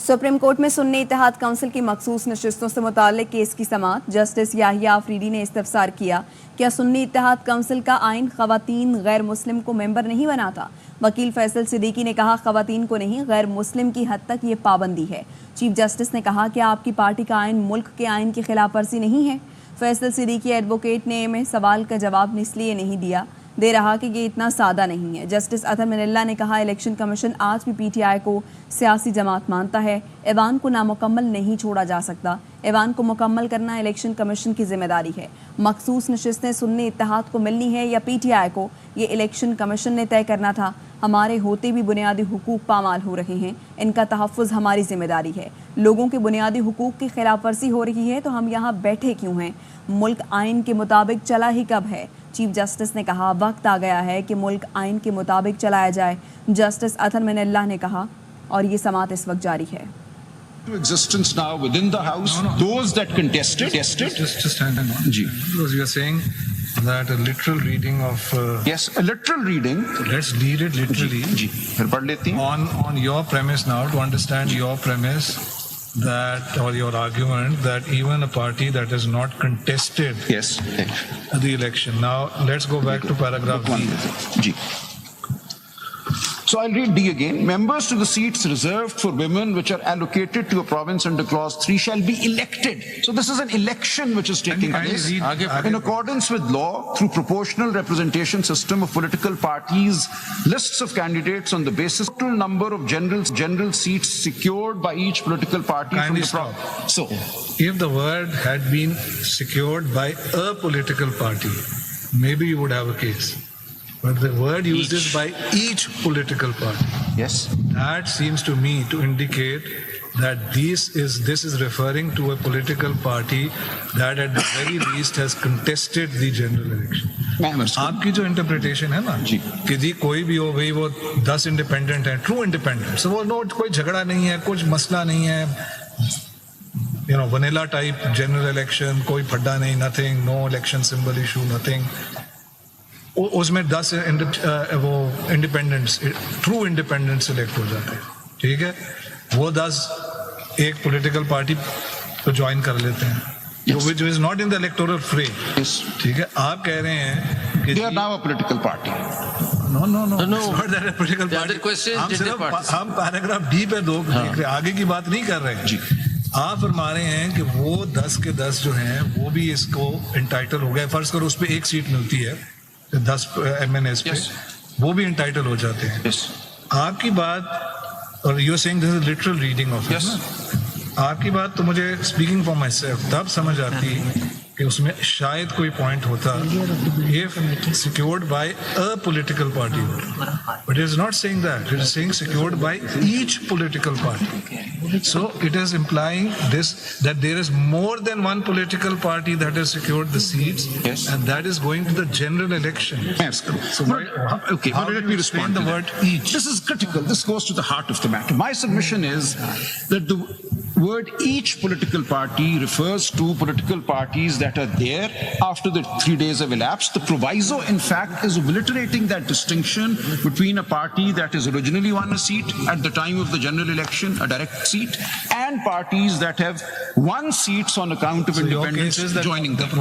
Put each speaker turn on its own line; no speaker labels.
Supreme court में सुन्नी इत्तेहाद council की मखसूस नशिस्तों से मुताल्लिक केस की समाअत जस्टिस याहिया आफरीदी ने इस्तफसार किया। क्या सुन्नी इत्तेहाद काउंसिल का आइन खवातीन गैर मुस्लिम को मेंबर नहीं बनाता? वकील फैसल सिद्दीकी ने कहा, खवातीन को नहीं, गैर मुस्लिम की हद तक ये पाबंदी है। चीफ जस्टिस ने कहा, क्या आपकी पार्टी का आइन मुल्क के आइन की खिलाफ वर्जी नहीं है? फैसल सिद्दीकी एडवोकेट ने में सवाल का जवाब इसलिए नहीं दे रहा कि ये इतना सादा नहीं है। जस्टिस अतहर मिनल्ला ने कहा, इलेक्शन कमीशन आज भी पीटीआई को सियासी जमात मानता है। ऐवान को नामुकम्मल नहीं छोड़ा जा सकता। ऐवान को मुकम्मल करना इलेक्शन कमीशन की जिम्मेदारी है। मखसूस नशिस्तें सुन्नी इत्तेहाद को मिलनी है या पीटीआई को, ये इलेक्शन कमीशन ने तय करना था। हमारे होते भी बुनियादी हुकूक पामाल हो रहे हैं, इनका तहफ़्फ़ुज़ हमारी जिम्मेदारी है। लोगों के बुनियादी हुकूक की खिलाफ वर्जी हो रही है तो हम यहाँ बैठे क्यों हैं? मुल्क आइन के मुताबिक चला ही कब है? चीफ जस्टिस ने कहा, वक्त आ गया है कि मुल्क आइन के मुताबिक चलाया जाए। जस्टिस अतहर मिनल्ला ने कहा, और ये समाअत इस वक्त जारी है।
Existence now within the house, those that contested.
Just stand on. Because you are saying that a literal reading of.
Yes, a literal reading.
Let's read it literally.
फिर पढ़ लेती हैं.
On your premise now, to understand your premise, that or your argument that even a party that is not contested the election. Now let's go back to paragraph D.
So I'll read D again. Members to the seats reserved for women which are allocated to a province under clause 3 shall be elected. So this is an election which is taking place in accordance with law through proportional representation system of political parties, lists of candidates on the basis of total number of general seats secured by each political party from the province. So
if the word had been secured by a political party, maybe you would have a case. But the word used is by each political party.
Yes.
That seems to me to indicate that this is referring to a political party that at the very least has contested the general election. आपकी जो interpretation है ना कि जी कोई भी हो भाई वो 10 इंडिपेंडेंट है, ट्रू इंडिपेंडेंट, सो वो नोट कोई झगड़ा नहीं है, कुछ मसला नहीं है, you know, vanilla type general election, कोई फड्डा नहीं, nothing, no election symbol issue, nothing. उसमें 10 वो इंडिपेंडेंट्स, ट्रू इंडिपेंडेंट सिलेक्ट हो जाते हैं, ठीक है, वो 10 एक पॉलिटिकल पार्टी को ज्वाइन कर लेते हैं, which is not in the electoral fray. ठीक है, आप कह रहे हैं कि
they are now a political party.
No, it's not that a political party. हम पैराग्राफ डी पे देख रहे, आगे की बात नहीं कर रहे हैं। आप फरमा रहे हैं कि वो 10 के 10 जो हैं वो भी इसको इंटाइटल हो गए। फर्ज करो उस पर एक सीट मिलती है 10 MNS पे, वो भी इंटाइटल हो जाते हैं। आपकी बात, और you are saying this is literal reading of it, आपकी बात तो मुझे स्पीकिंग फॉर माई सेल्फ तब समझ आती कि उसमें शायद कोई पॉइंट होता if secured by a political party, but it is not saying that, it is saying secured by each political party. So it is implying this, that there is more than one political party that has secured the seats, and that is going to the general election. So how
let me respond
the word each?
This is critical. This goes to the heart of the matter. My submission is that the word each political party refers to political parties that are there after the 3 days have elapsed. The proviso, in fact, is obliterating that distinction between a party that has originally won a seat at the time of the general election, a direct seat, and parties that have won seats on account of independence joining them.